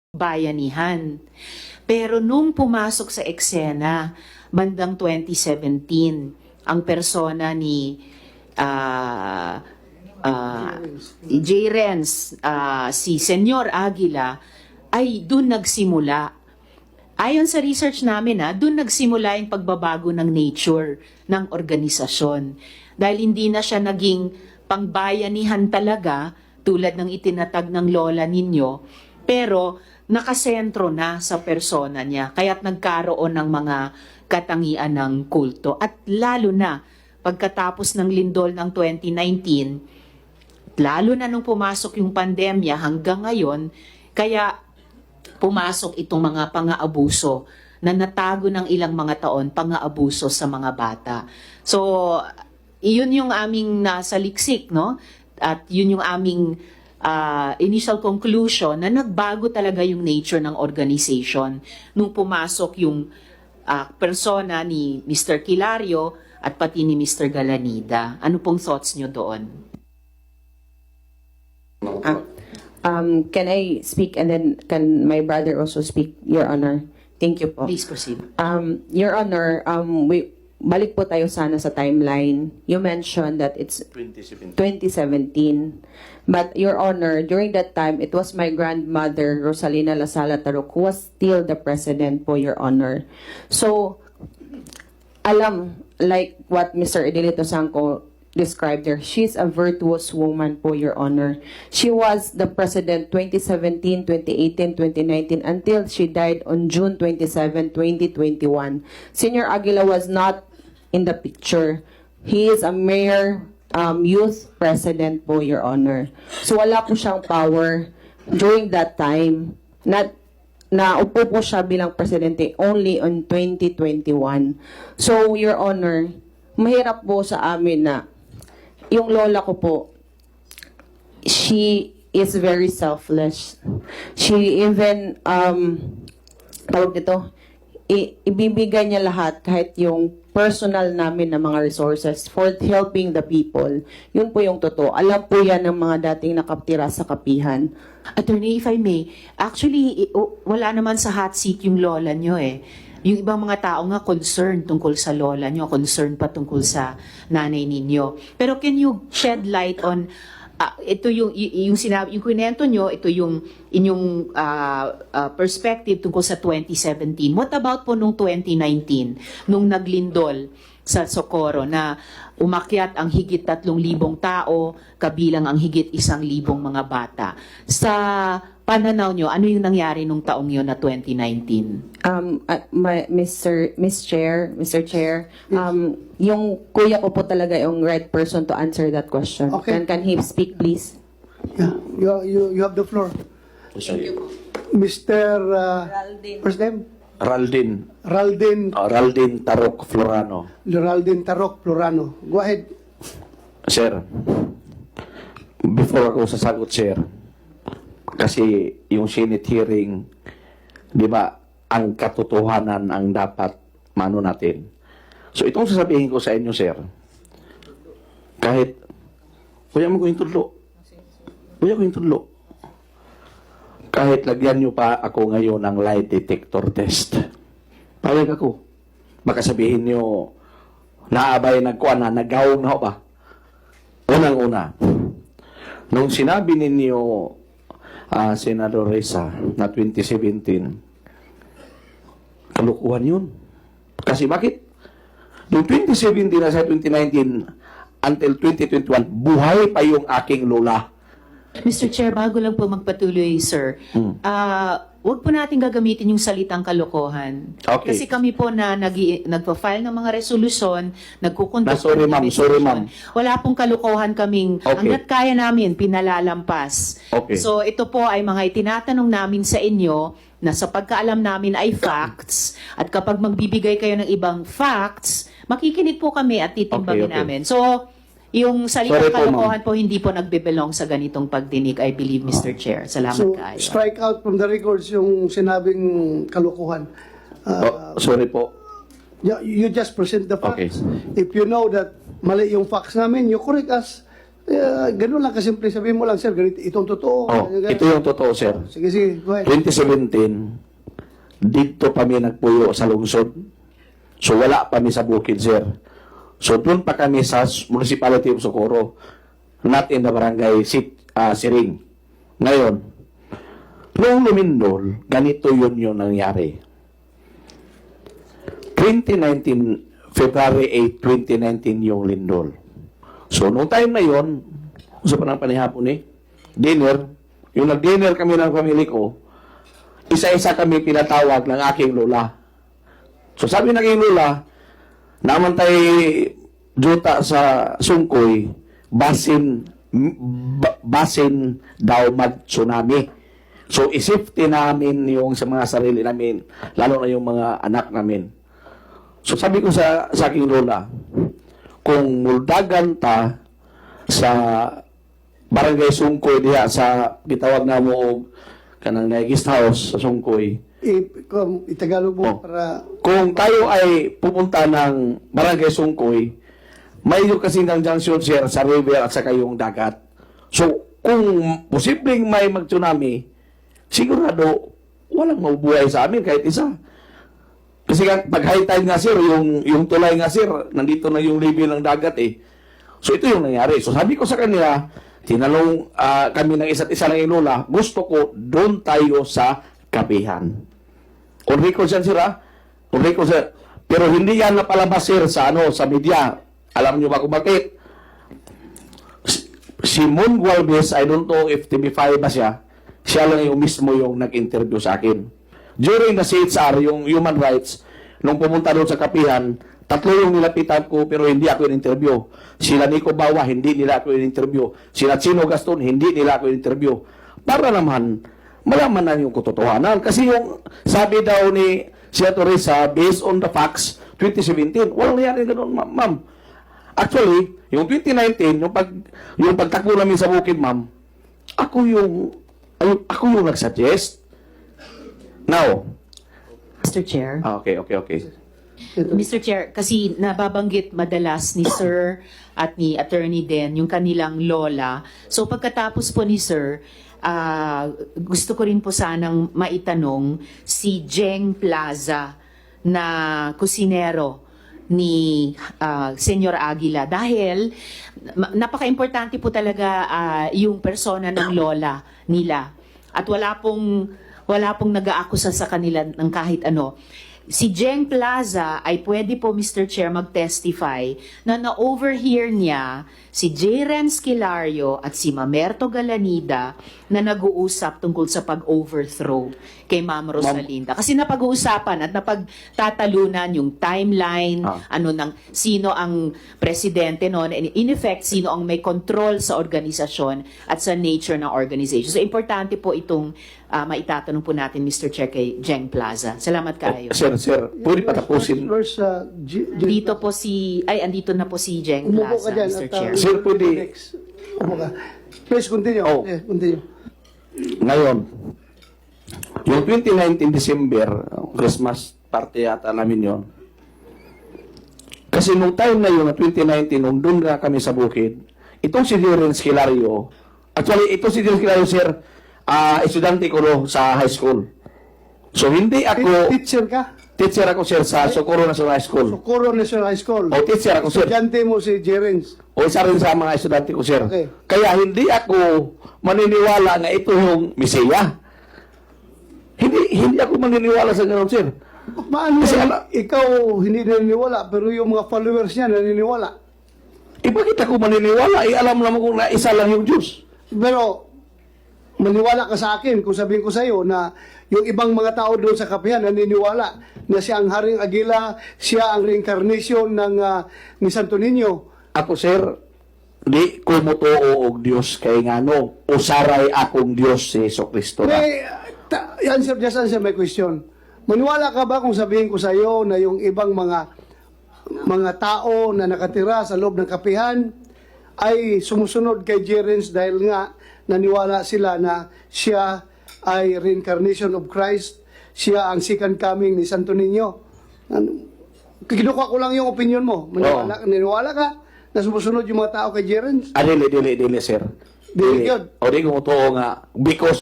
bayanihan. Pero nung pumasok sa eksena, bandang 2017, ang persona ni J. Renz, si Senyor Aguila, ay dun nagsimula. Ayon sa research namin, dun nagsimula yung pagbabago ng nature ng organisasyon. Dahil hindi na siya naging pangbayanihan talaga, tulad ng itinatag ng lola ninyo, pero nakasentro na sa persona niya. Kaya't nagkaroon ng mga katangian ng kulto. At lalo na, pagkatapos ng lindol ng 2019, lalo na nung pumasok yung pandemya hanggang ngayon, kaya pumasok itong mga pang-aabuso na natago ng ilang mga taon, pang-aabuso sa mga bata. So, iyon yung aming nasa liksik, no? At yun yung aming initial conclusion na nagbago talaga yung nature ng organization nung pumasok yung persona ni Mr. Kilario at pati ni Mr. Galanida. Ano pong thoughts nyo doon? Can I speak and then can my brother also speak, Your Honor? Thank you po. Please proceed. Your Honor, balik po tayo sana sa timeline. You mentioned that it's 2017. But Your Honor, during that time, it was my grandmother, Rosalina Lasala Taruk, who was still the president po, Your Honor. So, like what Mr. Edelito Sangco described her, she's a virtuous woman po, Your Honor. She was the president 2017, 2018, 2019 until she died on June 27, 2021. Senior Aguila was not in the picture. He is a mayor youth president po, Your Honor. So wala po siyang power during that time. Naupo po siya bilang presidente only on 2021. So, Your Honor, mahirap po sa amin na yung lola ko po, she is very selfless. She even, tawag nito, ibibigay niya lahat kahit yung personal namin na mga resources for helping the people. Yun po yung totoo. Alam po yan ng mga dating nakaptira sa kapihan. Attorney, if I may, actually, wala naman sa hot seat yung lola nyo eh. Yung ibang mga tao nga concerned tungkol sa lola nyo, concerned pa tungkol sa nanay ninyo. Pero can you shed light on, ito yung sinabi, yung kwento nyo, ito yung inyong perspective tungkol sa 2017. What about po nung 2019, nung naglindol sa Socorro na umakyat ang higit 3,000 tao, kabilang ang higit 1,000 mga bata. Sa pananaw nyo, ano yung nangyari nung taong yun na 2019? Mr. Chair, yung kuya ko po talaga yung right person to answer that question. Okay. Can he speak, please? Yeah, you have the floor. Mr. First name? Raldin Tarok Florano. Raldin Tarok Florano. Go ahead. Sir, before ako sasagot, sir, kasi yung Senate hearing, di ba, ang katotohanan ang dapat mano natin. So itong sasabihin ko sa inyo, sir, kahit, kuya mo ko yung tudlo. Kahit lagyan nyo pa ako ngayon ng lie detector test. Payag ako. Baka sabihin nyo, naabay nagkuhan na, nagawang na ho ba? Unang-una, nung sinabi ninyo, Senador Reza, na 2017, kalukuhan yun. Kasi bakit? Noong 2017 na sa 2019, until 2021, buhay pa yung aking lola. Mr. Chair, bago lang po magpatuloy, sir, wag po natin gagamitin yung salitang kalokohan. Okay. Kasi kami po na nagpa-file ng mga resolusyon, nagkukonduct Sorry, ma'am. Wala pong kalokohan kaming, Okay. hanggat kaya namin, pinalalampas. Okay. So ito po ay mga itinatanong namin sa inyo na sa pagkaalam namin ay facts, at kapag magbibigay kayo ng ibang facts, makikinig po kami at titimbangin Okay. namin. So, yung salitang Sorry po, kalokohan po hindi po nagbebelong sa ganitong pagdinig, I believe, Mr. Chair. Salamat So, kayo. strike out from the records yung sinabing kalukuhan. Sorry po. You just present the facts. Okay. If you know that mali yung facts namin, you correct us. Ganun lang kasimple. Sabihin mo lang, sir, ganito, itong totoo. Oh, ganyan, ganyan. ito yung totoo, sir. Sige, sige. Go ahead. 2017, dito kami nagpuyo sa lungsod. So wala pa kami sa bukid, sir. So doon pa kami sa Municipality of Socorro, not in the barangay Siring. Ngayon, noong lumindol, ganito yun nangyari. 2019, February 8, 2019 yung lindol. So, noong time na yun, sa panang panihapon dinner, yung nag-dinner kami ng family ko, isa-isa kami pinatawag ng aking lola. So, sabi ng aking lola, namantay juta sa Sungkoy, basin daw mag-tsunami. So, isifty namin yung sa mga sarili namin, lalo na yung mga anak namin. So, sabi ko sa aking lola, kung muldagan ta sa barangay Sungkoy diha sa gitawag na mo og kanang guest house sa Sungkoy, Itagalog mo Oh. para... kung tayo ay pupunta ng barangay Sungkoy, may yung kasi ng junction sir sa river at saka yung dagat. So, kung posibleng may mag-tsunami, sigurado walang mabubuhay sa amin kahit isa. Kasi pag high tide nga sir, yung tulay nga sir, nandito na yung level ng dagat eh. So, ito yung nangyari. So, sabi ko sa kanila, tinanong kami ng isa't isa ng lola, gusto ko doon tayo sa kapihan. On record yan, sir, on record, sir. Pero hindi yan napalabas, sir, sa media. Alam niyo ba kung bakit? Si Mon Gualvez, I don't know if TV5 ba siya lang yung mismo yung nag-interview sa akin. During the CHR, yung human rights, nung pumunta doon sa kapihan, 3 yung nilapitan ko, pero hindi ako in-interview. Sila Nico Bawa, hindi nila ako in-interview. Sila Chino Gaston, hindi nila ako in-interview. Para naman, malaman na yung katotohanan. Kasi yung sabi daw ni Senator Risa, based on the facts, 2017, walang nangyari ganoon, ma'am. Actually, yung 2019, yung pagtakbo namin sa bukid, ma'am, ako yung nag-suggest. Now, Mr. Chair. okay. Mr. Chair, kasi nababanggit madalas ni Sir at ni Attorney Den yung kanilang lola. So pagkatapos po ni Sir, gusto ko rin po sanang maitanong si Jeng Plaza na kusinero ni Senyor Aguila dahil napaka-importante po talaga yung persona ng lola nila at wala pong nag-aakusa sa kanila ng kahit ano. Si Jeng Plaza ay pwede po, Mr. Chair, mag-testify na na-overhear niya si J. Renz Kilario at si Mamerto Galanida na nag-uusap tungkol sa pag-overthrow kay Ma'am Rosalinda. Kasi napag-uusapan at napagtatalunan yung timeline, sino ang presidente noon, and in effect, sino ang may control sa organisasyon at sa nature ng organization. So, importante po itong maitatanong po natin, Mr. Chair, kay Jeng Plaza. Salamat kayo. Sir, pwede patapusin. Dito po andito na po si Jeng Umupo Plaza, ka dyan. Mr. Chair. Sir, pwede. Umupo ka. Please, continue. Oh. Yeah, continue. Ngayon, yung 2019 December, Christmas party yata namin yon. Kasi nung time na yun, na 2019, nung doon nga kami sa bukid, itong si Renz Kilario, actually, itong si Renz Kilario, sir, estudyante ko sa high school. So, hindi ako... Teacher ka? Teacher ako, sir, sa Socorro National High School. Socorro National High School. O, teacher ako, sir. Estudyante mo si Jerens. O, isa rin sa mga estudyante ko, sir. Okay. Kaya hindi ako maniniwala na ito yung Mesiya. Hindi ako maniniwala sa ganun, sir. Paano Kasi ikaw hindi naniniwala, pero yung mga followers niya naniniwala? Bakit ako maniniwala? Alam naman kung na isa lang yung Diyos. Pero, maniwala ka sa akin kung sabihin ko sa iyo na yung ibang mga tao doon sa kapihan naniniwala na siya ang Haring Aguila, siya ang reincarnation ni Santo Niño. Ako, sir, di ko mutuo og Diyos kay ngano usaray akong Diyos si Jesucristo na. Just answer my question. Maniwala ka ba kung sabihin ko sa iyo na yung ibang mga tao na nakatira sa loob ng kapihan ay sumusunod kay Jerens dahil nga naniwala sila na siya ay reincarnation of Christ, siya ang second coming ni Santo Niño? Kinukuha ko lang yung opinion mo. Naniwala ka na sumusunod yung mga tao kay Jerens? Dili, sir. Dili, yun. O di ko nga, because